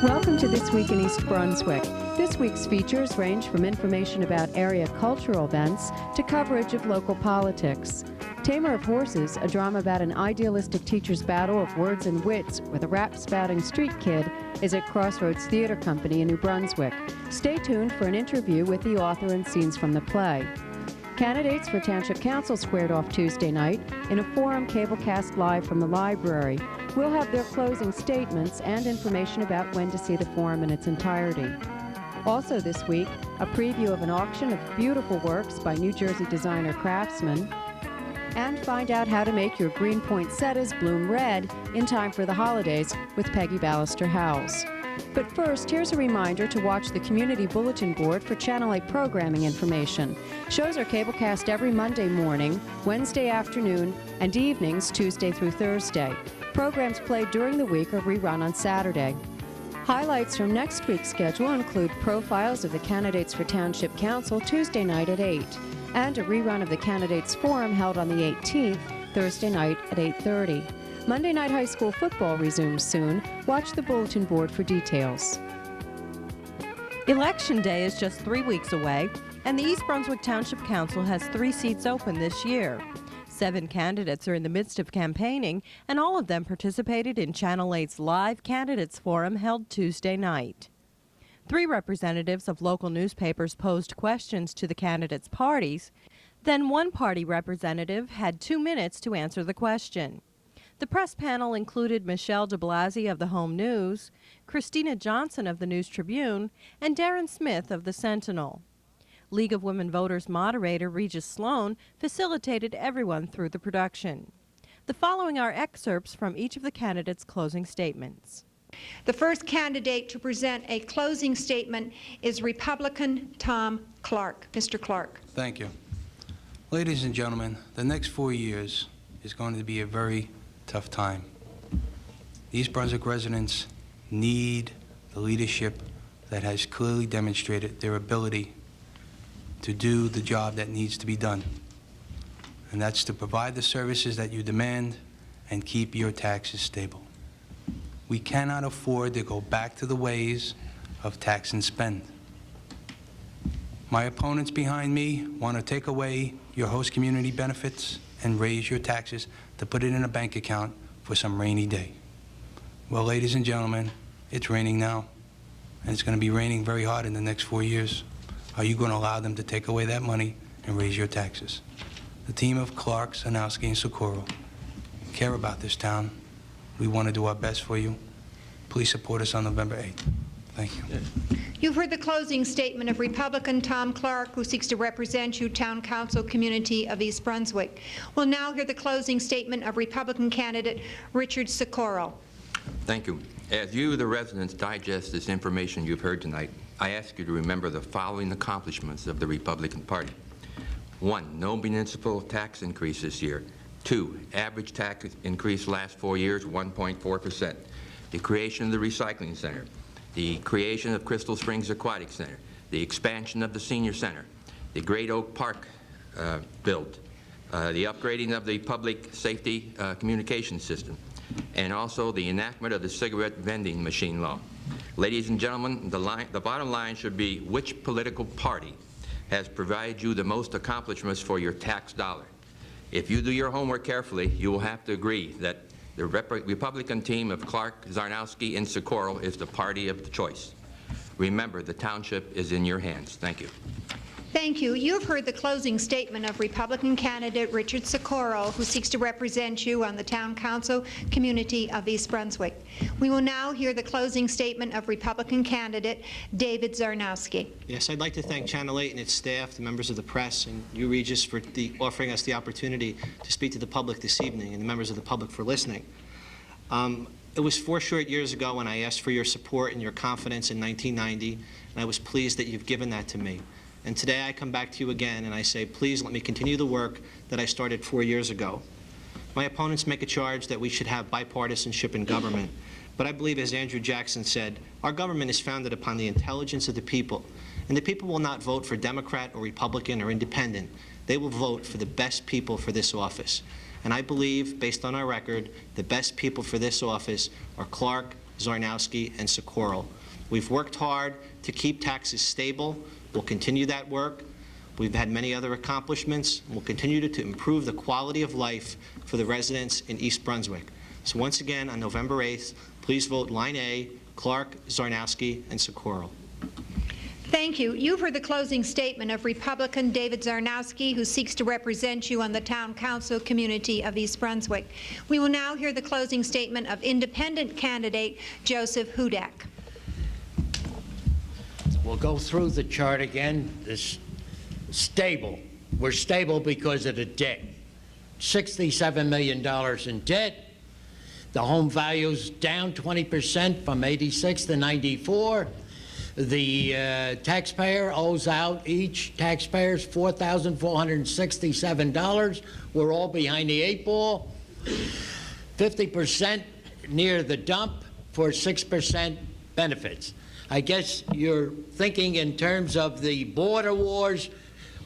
Welcome to This Week in East Brunswick. This week's features range from information about area cultural events to coverage of local politics. Tamer of Horses, a drama about an idealistic teacher's battle of words and wits with a rap-spouting street kid, is at Crossroads Theater Company in New Brunswick. Stay tuned for an interview with the author and scenes from the play. Candidates for Township Council squared off Tuesday night in a forum cablecast live from the library. We'll have their closing statements and information about when to see the forum in its entirety. Also this week, a preview of an auction of beautiful works by New Jersey designer craftsmen, and find out how to make your green poinsettias bloom red in time for the holidays with Pegi Ballister-Howells. But first, here's a reminder to watch the Community Bulletin Board for Channel 8 programming information. Shows are cablecast every Monday morning, Wednesday afternoon, and evenings Tuesday through Thursday. Programs played during the week are rerun on Saturday. Highlights from next week's schedule include profiles of the candidates for Township Council Tuesday night at 8, and a rerun of the Candidates Forum held on the 18th, Thursday night at 8:30. Monday night high school football resumes soon. Watch the bulletin board for details. Election Day is just 3 weeks away, and the East Brunswick Township Council has 3 seats open this year. 7 candidates are in the midst of campaigning, and all of them participated in Channel 8's live candidates forum held Tuesday night. 3 representatives of local newspapers posed questions to the candidates' parties. Then one party representative had 2 minutes to answer the question. The press panel included Michelle de Blasi of the Home News, Christina Johnson of the News Tribune, and Darren Smith of the Sentinel. League of Women Voters moderator Regis Sloan facilitated everyone through the production. The following are excerpts from each of the candidates' closing statements. The first candidate to present a closing statement is Republican Tom Clark. Mr. Clark. Thank you. Ladies and gentlemen, the next 4 years is going to be a very tough time. The East Brunswick residents need the leadership that has clearly demonstrated their ability to do the job that needs to be done. And that's to provide the services that you demand and keep your taxes stable. We cannot afford to go back to the ways of tax and spend. My opponents behind me want to take away your host community benefits and raise your taxes to put it in a bank account for some rainy day. Well, ladies and gentlemen, it's raining now, and it's going to be raining very hard in the next 4 years. Are you going to allow them to take away that money and raise your taxes? The team of Clark, Sanowski, and Socorro care about this town. We want to do our best for you. Please support us on November 8th. Thank you. You've heard the closing statement of Republican Tom Clark, who seeks to represent you, Town Council community of East Brunswick. We'll now hear the closing statement of Republican candidate Richard Socorro. Thank you. As you, the residents, digest this information you've heard tonight, I ask you to remember the following accomplishments of the Republican Party. 1, no municipal tax increase this year. 2, average tax increase last 4 years, 1.4%. The creation of the recycling center. The creation of Crystal Springs Aquatic Center. The expansion of the senior center. The Great Oak Park build. The upgrading of the public safety communication system. And also the enactment of the cigarette vending machine law. Ladies and gentlemen, the bottom line should be which political party has provided you the most accomplishments for your tax dollar. If you do your homework carefully, you will have to agree that the Republican team of Clark, Zarnowski, and Socorro is the party of the choice. Remember, the township is in your hands. Thank you. Thank you. You've heard the closing statement of Republican candidate Richard Socorro, who seeks to represent you on the Town Council community of East Brunswick. We will now hear the closing statement of Republican candidate David Zarnowski. Yes, I'd like to thank Channel 8 and its staff, the members of the press, and you, Regis, for offering us the opportunity to speak to the public this evening, and the members of the public for listening. It was 4 short years ago when I asked for your support and your confidence in 1990, and I was pleased that you've given that to me. And today I come back to you again and I say, please let me continue the work that I started 4 years ago. My opponents make a charge that we should have bipartisanship in government. But I believe, as Andrew Jackson said, our government is founded upon the intelligence of the people. And the people will not vote for Democrat or Republican or Independent. They will vote for the best people for this office. And I believe, based on our record, the best people for this office are Clark, Zarnowski, and Socorro. We've worked hard to keep taxes stable. We'll continue that work. We've had many other accomplishments, and we'll continue to improve the quality of life for the residents in East Brunswick. So once again, on November 8th, please vote line A, Clark, Zarnowski, and Socorro. Thank you. You've heard the closing statement of Republican David Zarnowski, who seeks to represent you on the Town Council community of East Brunswick. We will now hear the closing statement of independent candidate Joseph Hudak. We'll go through the chart again. This stable. We're stable because of the debt. $67 million in debt. The home value's down 20% from 86 to 94. The taxpayer owes out each taxpayer's $4,467. We're all behind the 8 ball. 50% near the dump for 6% benefits. I guess you're thinking in terms of the border wars.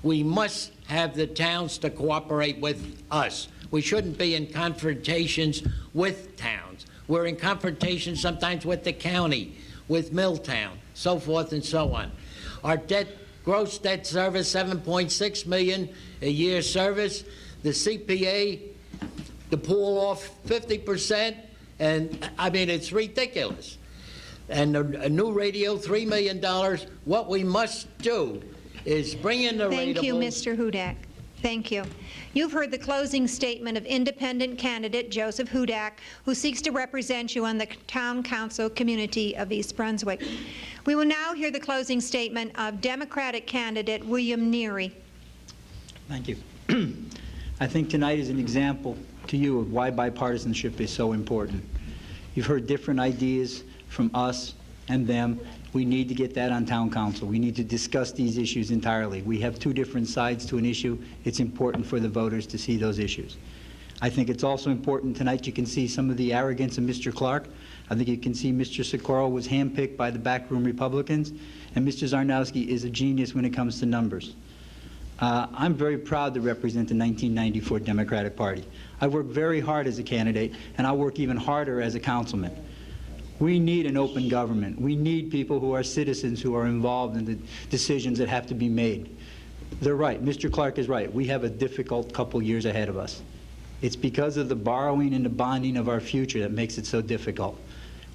We must have the towns to cooperate with us. We shouldn't be in confrontations with towns. We're in confrontations sometimes with the county, with Milltown, so forth and so on. Our debt, gross debt service, $7.6 million a year service. The CPA to pull off 50%, and I mean, it's ridiculous. And a new radio, $3 million. What we must do is bring in the ratables. Thank you, Mr. Hudak. Thank you. You've heard the closing statement of independent candidate Joseph Hudak, who seeks to represent you on the Town Council community of East Brunswick. We will now hear the closing statement of Democratic candidate William Neary. Thank you. I think tonight is an example to you of why bipartisanship is so important. You've heard different ideas from us and them. We need to get that on Town Council. We need to discuss these issues entirely. We have two different sides to an issue. It's important for the voters to see those issues. I think it's also important tonight you can see some of the arrogance of Mr. Clark. I think you can see Mr. Socorro was handpicked by the backroom Republicans, and Mr. Zarnowski is a genius when it comes to numbers. I'm very proud to represent the 1994 Democratic Party. I worked very hard as a candidate, and I work even harder as a councilman. We need an open government. We need people who are citizens who are involved in the decisions that have to be made. They're right. Mr. Clark is right. We have a difficult couple years ahead of us. It's because of the borrowing and the bonding of our future that makes it so difficult.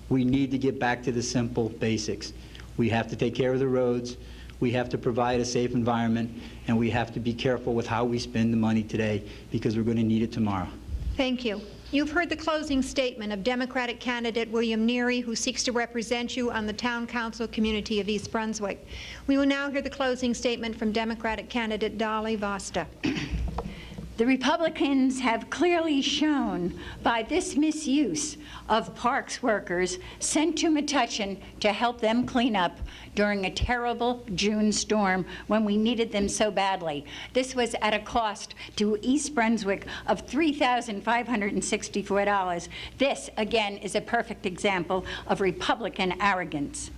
We need to get back to the simple basics. We have to take care of the roads. We have to provide a safe environment, and we have to be careful with how we spend the money today because we're going to need it tomorrow. Thank you. You've heard the closing statement of Democratic candidate William Neary, who seeks to represent you on the Town Council community of East Brunswick. We will now hear the closing statement from Democratic candidate Dolly Vasta. The Republicans have clearly shown by this misuse of parks workers sent to Metuchen to help them clean up during a terrible June storm when we needed them so badly. This was at a cost to East Brunswick of $3,564. This, again, is a perfect example of Republican arrogance.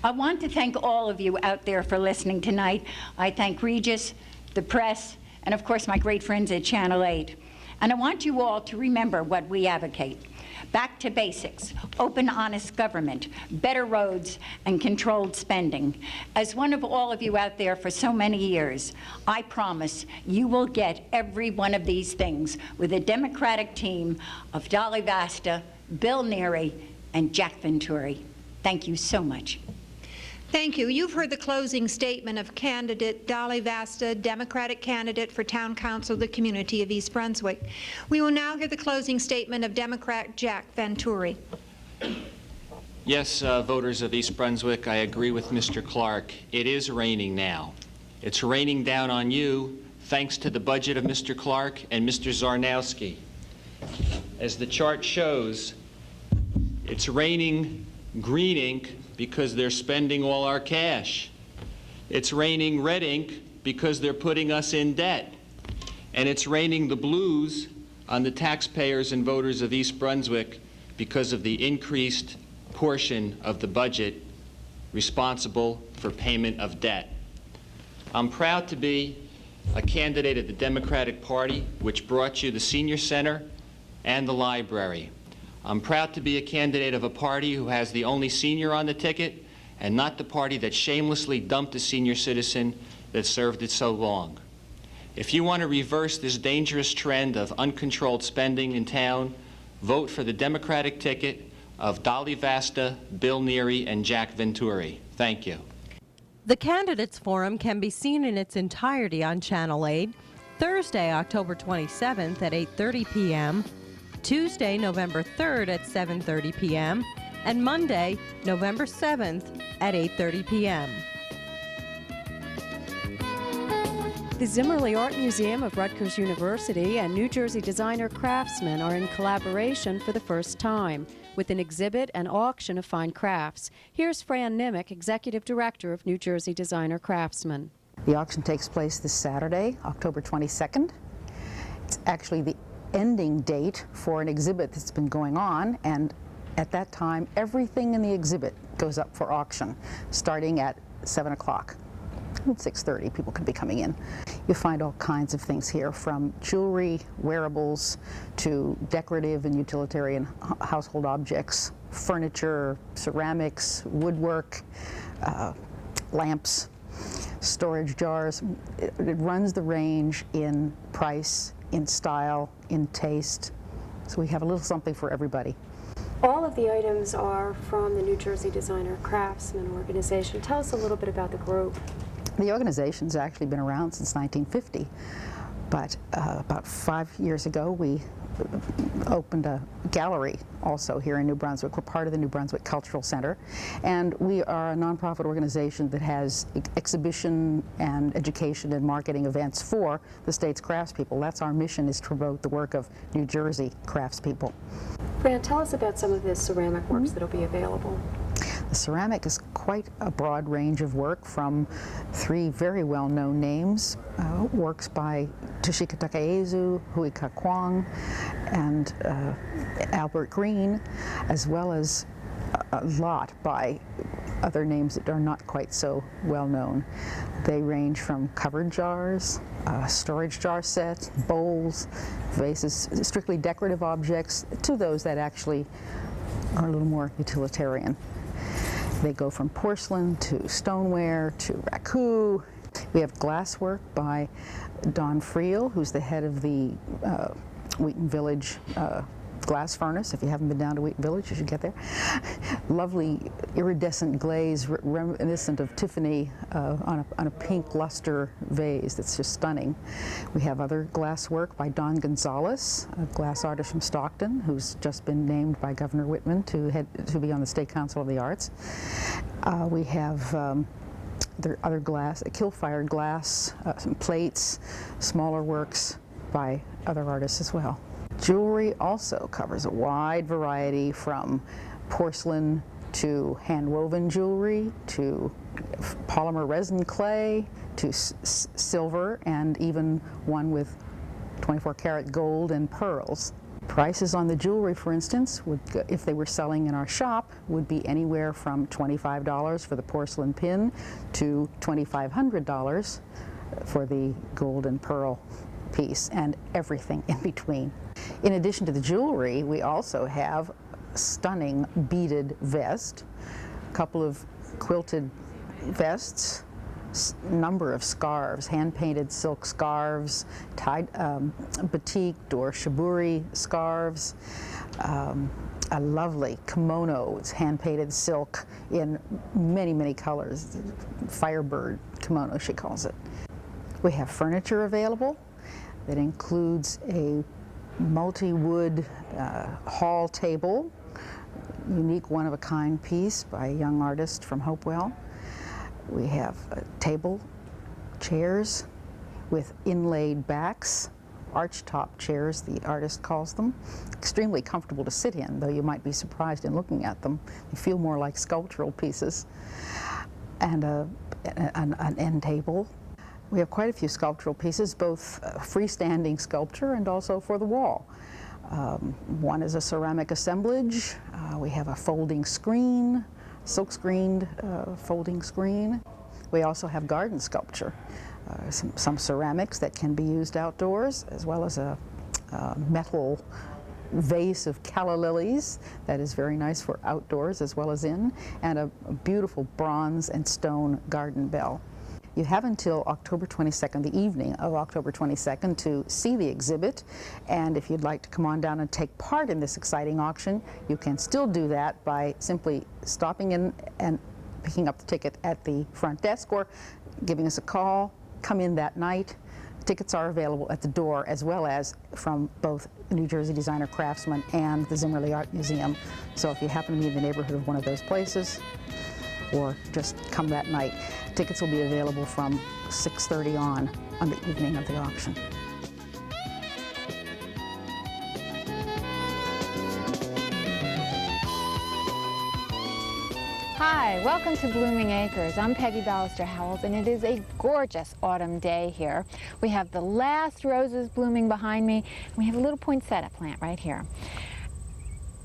I want to thank all of you out there for listening tonight. I thank Regis, the press, and of course my great friends at Channel 8. And I want you all to remember what we advocate. Back to basics, open, honest government, better roads, and controlled spending. As one of all of you out there for so many years, I promise you will get every one of these things with a Democratic team of Dolly Vasta, Bill Neary, and Jack Venturi. Thank you so much. Thank you. You've heard the closing statement of candidate Dolly Vasta, Democratic candidate for Town Council, the community of East Brunswick. We will now hear the closing statement of Democrat Jack Venturi. Yes, voters of East Brunswick, I agree with Mr. Clark. It is raining now. It's raining down on you thanks to the budget of Mr. Clark and Mr. Zarnowski. As the chart shows, it's raining green ink because they're spending all our cash. It's raining red ink because they're putting us in debt. And it's raining the blues on the taxpayers and voters of East Brunswick because of the increased portion of the budget responsible for payment of debt. I'm proud to be a candidate of the Democratic Party, which brought you the Senior Center and the library. I'm proud to be a candidate of a party who has the only senior on the ticket and not the party that shamelessly dumped a senior citizen that served it so long. If you want to reverse this dangerous trend of uncontrolled spending in town, vote for the Democratic ticket of Dolly Vasta, Bill Neary, and Jack Venturi. Thank you. The Candidates Forum can be seen in its entirety on Channel 8, Thursday, October 27th at 8:30 p.m., Tuesday, November 3rd at 7:30 p.m., and Monday, November 7th at 8:30 p.m. The Zimmerli Art Museum of Rutgers University and New Jersey designer craftsmen are in collaboration for the first time with an exhibit and auction of fine crafts. Here's Fran Nimick, Executive Director of New Jersey Designer Craftsmen. The auction takes place this Saturday, October 22nd. It's actually the ending date for an exhibit that's been going on, and at that time, everything in the exhibit goes up for auction, starting at 7 o'clock. At 6:30, people could be coming in. You find all kinds of things here, from jewelry, wearables, to decorative and utilitarian household objects, furniture, ceramics, woodwork, lamps, storage jars. It runs the range in price, in style, in taste. So we have a little something for everybody. All of the items are from the New Jersey Designer Craftsmen organization. Tell us a little bit about the group. The organization's actually been around since 1950, but about 5 years ago we opened a gallery also here in New Brunswick. We're part of the New Brunswick Cultural Center, and we are a nonprofit organization that has exhibition and education and marketing events for the state's craftspeople. That's our mission, is to promote the work of New Jersey craftspeople. Fran, tell us about some of the ceramic works that'll be available. The ceramic is quite a broad range of work, from 3 very well-known names, works by Toshika Takaezu, Huika Kwong, and Albert Green, as well as a lot by other names that are not quite so well known. They range from covered jars, storage jar sets, bowls, vases, strictly decorative objects, to those that actually are a little more utilitarian. They go from porcelain to stoneware to raku. We have glasswork by Don Friel, who's the head of the Wheaton Village glass furnace. If you haven't been down to Wheaton Village, you should get there. Lovely iridescent glaze reminiscent of Tiffany on a pink luster vase that's just stunning. We have other glass work by Don Gonzalez, a glass artist from Stockton, who's just been named by Governor Whitman to be on the State Council of the Arts. We have other glass, kiln-fired glass, some plates, smaller works by other artists as well. Jewelry also covers a wide variety, from porcelain to hand-woven jewelry, to polymer resin clay, to silver, and even one with 24-karat gold and pearls. Prices on the jewelry, for instance, if they were selling in our shop, would be anywhere from $25 for the porcelain pin to $2,500 for the gold and pearl piece, and everything in between. In addition to the jewelry, we also have a stunning beaded vest, a couple of quilted vests, number of scarves, hand-painted silk scarves, batik or shiburi scarves, a lovely kimono. It's hand-painted silk in many, many colors. Firebird kimono, she calls it. We have furniture available that includes a multi-wood hall table, unique one-of-a-kind piece by a young artist from Hopewell. We have a table, chairs with inlaid backs, arch-top chairs, the artist calls them. Extremely comfortable to sit in, though you might be surprised in looking at them. They feel more like sculptural pieces. And an end table. We have quite a few sculptural pieces, both freestanding sculpture and also for the wall. One is a ceramic assemblage. We have a folding screen, silk-screened folding screen. We also have garden sculpture, some ceramics that can be used outdoors, as well as a metal vase of calla lilies that is very nice for outdoors as well as in, and a beautiful bronze and stone garden bell. You have until October 22nd, the evening of October 22nd, to see the exhibit, and if you'd like to come on down and take part in this exciting auction, you can still do that by simply stopping in and picking up the ticket at the front desk or giving us a call. Come in that night. Tickets are available at the door, as well as from both New Jersey Designer Craftsman and the Zimmerli Art Museum. So if you happen to be in the neighborhood of one of those places, or just come that night, tickets will be available from 6:30 on the evening of the auction. Hi, welcome to Blooming Acres. I'm Peggy Ballister-Howells, and it is a gorgeous autumn day here. We have the last roses blooming behind me, and we have a little poinsettia plant right here.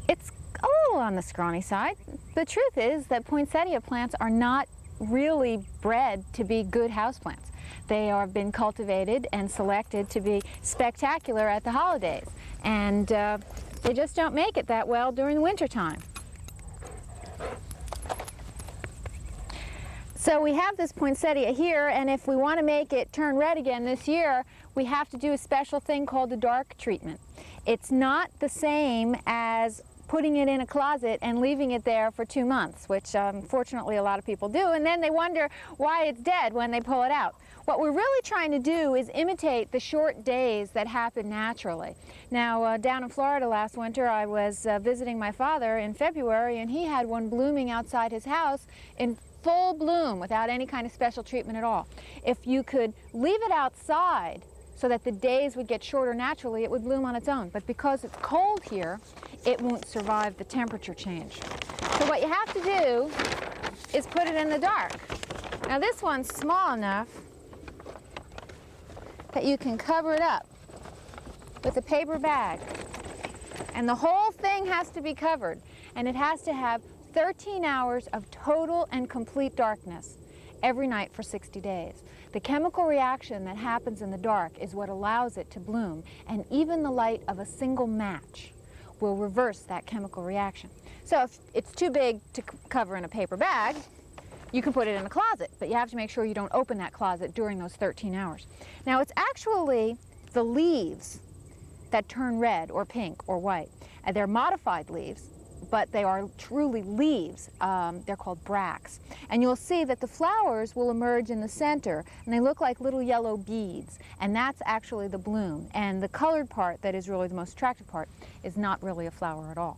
It's a little on the scrawny side. The truth is that poinsettia plants are not really bred to be good houseplants. They have been cultivated and selected to be spectacular at the holidays, and they just don't make it that well during the wintertime. So we have this poinsettia here, and if we want to make it turn red again this year, we have to do a special thing called the dark treatment. It's not the same as putting it in a closet and leaving it there for 2 months, which unfortunately a lot of people do, and then they wonder why it's dead when they pull it out. What we're really trying to do is imitate the short days that happen naturally. Now, down in Florida last winter, I was visiting my father in February, and he had one blooming outside his house in full bloom without any kind of special treatment at all. If you could leave it outside so that the days would get shorter naturally, it would bloom on its own. But because it's cold here, it won't survive the temperature change. So what you have to do is put it in the dark. Now this one's small enough that you can cover it up with a paper bag. And the whole thing has to be covered, and it has to have 13 hours of total and complete darkness every night for 60 days. The chemical reaction that happens in the dark is what allows it to bloom, and even the light of a single match will reverse that chemical reaction. So if it's too big to cover in a paper bag, you can put it in a closet, but you have to make sure you don't open that closet during those 13 hours. Now, it's actually the leaves that turn red or pink or white. And they're modified leaves, but they are truly leaves. They're called bracts. And you'll see that the flowers will emerge in the center, and they look like little yellow beads, and that's actually the bloom. And the colored part, that is really the most attractive part, is not really a flower at all.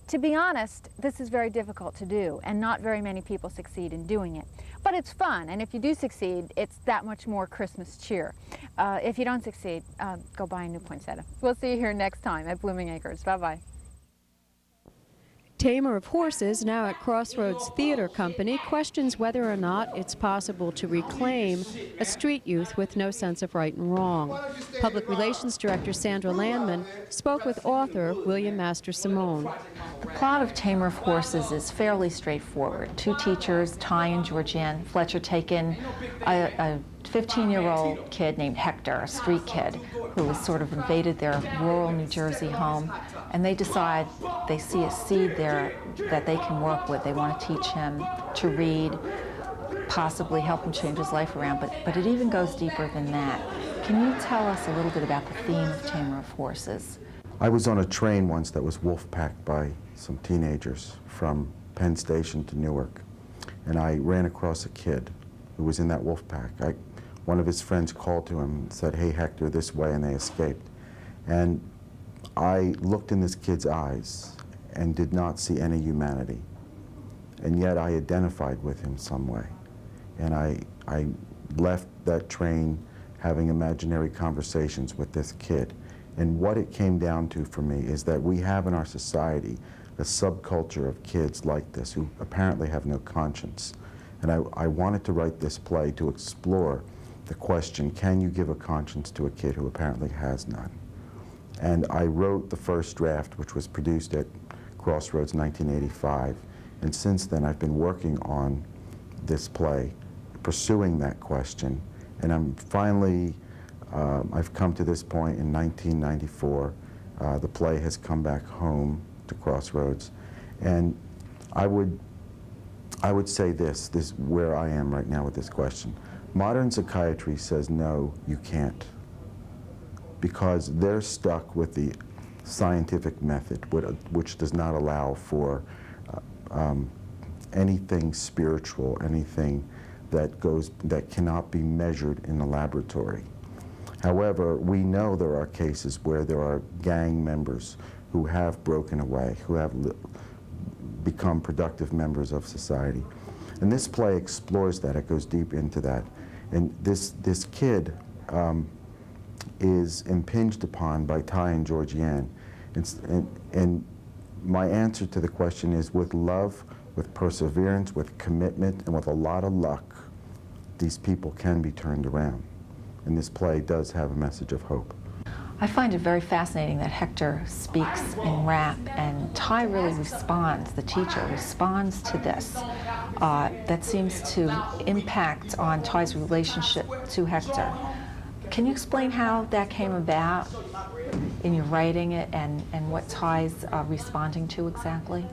To be honest, this is very difficult to do, and not very many people succeed in doing it. But it's fun, and if you do succeed, it's that much more Christmas cheer. If you don't succeed, go buy a new poinsettia. We'll see you here next time at Blooming Acres. Bye-bye. Tamer of Horses, now at Crossroads Theater Company, questions whether or not it's possible to reclaim a street youth with no sense of right and wrong. Public Relations Director Sandra Landman spoke with author William Master Simone. The plot of Tamer of Horses is fairly straightforward. Two teachers, Ty and Georgianne Fletcher, take in a 15-year-old kid named Hector, a street kid, who has sort of invaded their rural New Jersey home, and they decide they see a seed there that they can work with. They want to teach him to read, possibly help him change his life around, but it even goes deeper than that. Can you tell us a little bit about the theme of Tamer of Horses? I was on a train once that was wolf-packed by some teenagers from Penn Station to Newark, and I ran across a kid who was in that wolf pack. One of his friends called to him and said, "Hey, Hector, this way," and they escaped. And I looked in this kid's eyes and did not see any humanity, and yet I identified with him some way. And I left that train having imaginary conversations with this kid. And what it came down to for me is that we have in our society a subculture of kids like this who apparently have no conscience. And I wanted to write this play to explore the question, can you give a conscience to a kid who apparently has none? And I wrote the first draft, which was produced at Crossroads 1985. And since then, I've been working on this play, pursuing that question. And I'm finally, I've come to this point in 1994. The play has come back home to Crossroads, and I would say this where I am right now with this question. Modern psychiatry says no, you can't, because they're stuck with the scientific method, which does not allow for anything spiritual, anything that cannot be measured in the laboratory. However, we know there are cases where there are gang members who have broken away, who have become productive members of society. And this play explores that. It goes deep into that. And this kid is impinged upon by Ty and Georgianne. And my answer to the question is, with love, with perseverance, with commitment, and with a lot of luck, these people can be turned around. And this play does have a message of hope. I find it very fascinating that Hector speaks in rap, and Ty really responds, the teacher responds to this. That seems to impact on Ty's relationship to Hector. Can you explain how that came about in your writing it, and what Ty's responding to exactly?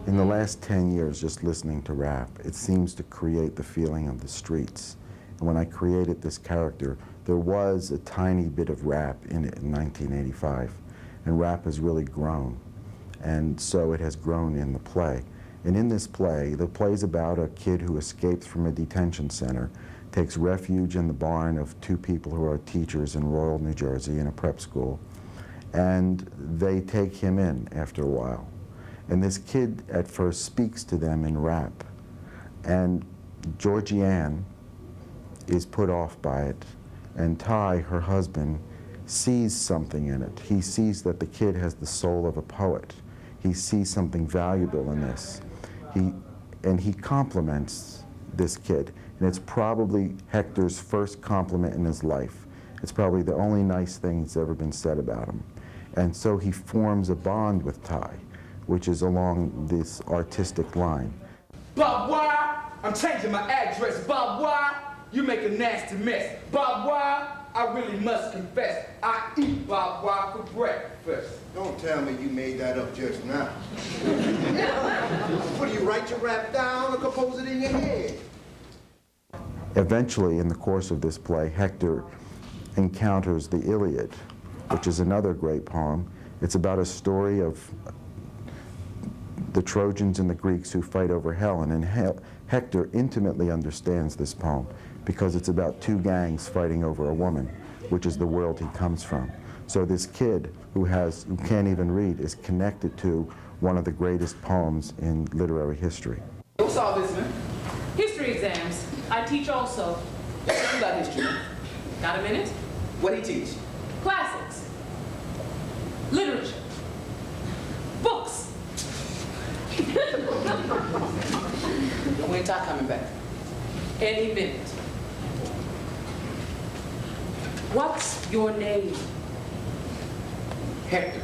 In the last 10 years, just listening to rap, it seems to create the feeling of the streets. And when I created this character, there was a tiny bit of rap in it in 1985, and rap has really grown. And so it has grown in the play. And in this play, the play is about a kid who escapes from a detention center, takes refuge in the barn of two people who are teachers in rural New Jersey in a prep school, and they take him in after a while. And this kid at first speaks to them in rap, and Georgianne is put off by it, and Ty, her husband, sees something in it. He sees that the kid has the soul of a poet. He sees something valuable in this. And he compliments this kid, and it's probably Hector's first compliment in his life. It's probably the only nice thing that's ever been said about him. And so he forms a bond with Ty, which is along this artistic line. Bob Wire, I'm changing my address. Bob Wire, you make a nasty mess. Bob Wire, I really must confess, I eat Bob Wire for breakfast. Don't tell me you made that up just now. What, do you write your rap down or compose it in your head? Eventually, in the course of this play, Hector encounters the Iliad, which is another great poem. It's about a story of the Trojans and the Greeks who fight over Helen, and Hector intimately understands this poem because it's about two gangs fighting over a woman, which is the world he comes from. So this kid who can't even read is connected to one of the greatest poems in literary history. What's all this, man? History exams. I teach also. Tell me about history. Got a minute? What do you teach? Classics. Literature. Books. When Ty coming back? Any minute. What's your name? Hector.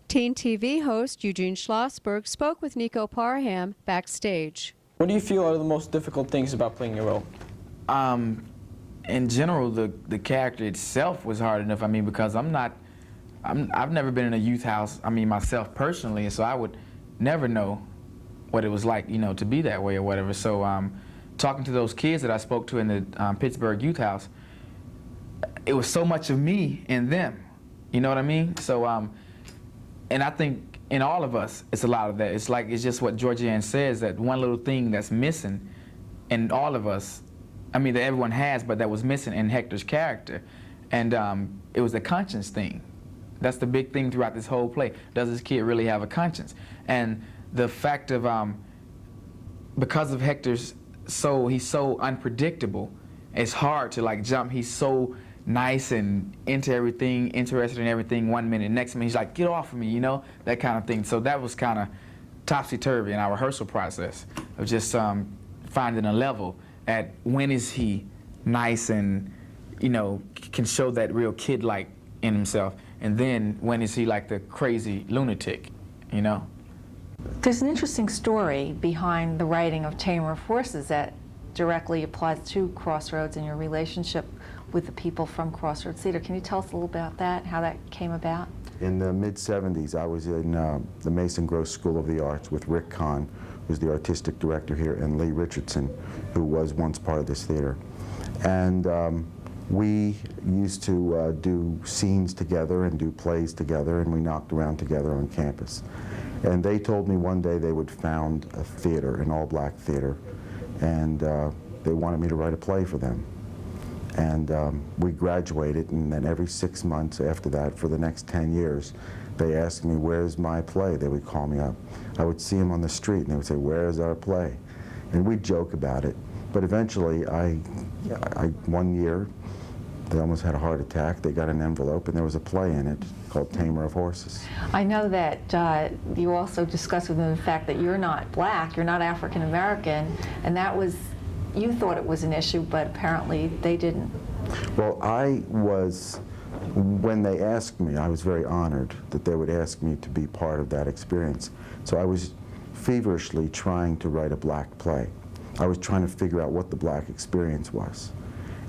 Teen TV host Eugene Schlossberg spoke with Nico Parham backstage. What do you feel are the most difficult things about playing your role? In general, the character itself was hard enough. I mean, because I've never been in a youth house, I mean, myself personally, and so I would never know what it was like, you know, to be that way or whatever. So talking to those kids that I spoke to in the Pittsburgh youth house, it was so much of me in them, you know what I mean? So, and I think in all of us, it's a lot of that. It's like, it's just what Georgianne says, that one little thing that's missing in all of us, I mean, that everyone has, but that was missing in Hector's character. And it was a conscience thing. That's the big thing throughout this whole play. Does this kid really have a conscience? And the fact of, because of Hector's he's so unpredictable, it's hard to like jump. He's so nice and into everything, interested in everything 1 minute. Next minute, he's like, get off of me, you know, that kind of thing. So that was kind of topsy-turvy in our rehearsal process of just finding a level at when is he nice and, you know, can show that real kid-like in himself, and then when is he like the crazy lunatic, you know? There's an interesting story behind the writing of Tamer of Horses that directly applies to Crossroads and your relationship with the people from Crossroads Theater. Can you tell us a little about that, how that came about? In the mid-'70s, I was in the Mason Gross School of the Arts with Rick Kahn, who's the artistic director here, and Lee Richardson, who was once part of this theater. And we used to do scenes together and do plays together, and we knocked around together on campus. And they told me one day they would found a theater, an all-black theater, and they wanted me to write a play for them. And we graduated, and then every 6 months after that, for the next 10 years, they asked me, where's my play? They would call me up. I would see them on the street, and they would say, where's our play? And we'd joke about it. But eventually, one year, they almost had a heart attack. They got an envelope, and there was a play in it called Tamer of Horses. I know that you also discussed with them the fact that you're not black, you're not African American, and that was, you thought it was an issue, but apparently they didn't. Well, when they asked me, I was very honored that they would ask me to be part of that experience. So I was feverishly trying to write a black play. I was trying to figure out what the black experience was.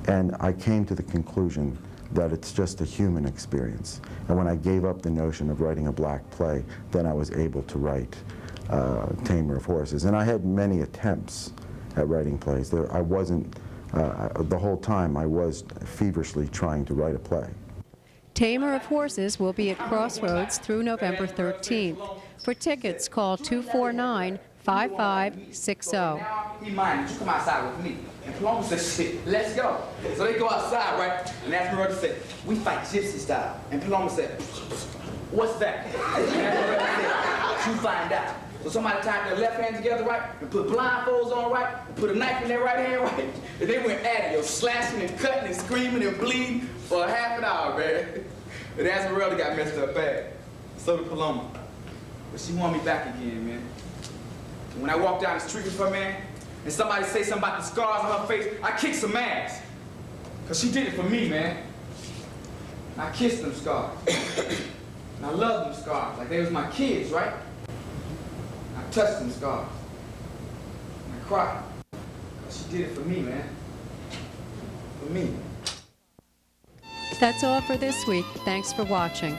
And I came to the conclusion that it's just a human experience. And when I gave up the notion of writing a black play, then I was able to write Tamer of Horses. And I had many attempts at writing plays. I wasn't, the whole time I was feverishly trying to write a play. Tamer of Horses will be at Crossroads through November 13th. For tickets, call 249-5560. He minded, you come outside with me. And Paloma said, shit, let's go. So they go outside, right? And Esmeralda said, we fight gypsy style. And Paloma said, what's that? And Esmeralda said, you find out. So somebody tied their left hand together, right? And put blindfolds on, right? And put a knife in their right hand, right? And they went at it, yo, slashing and cutting and screaming and bleeding for a half an hour, man. And Esmeralda got messed up bad. So did Paloma. But she want me back again, man. And when I walk down the street with her, man, and somebody say something about the scars on her face, I kick some ass. Because she did it for me, man. And I kissed them scars. And I loved them scars, like they was my kids, right? I touched them scars. And I cried. Because she did it for me, man. For me. That's all for this week. Thanks for watching.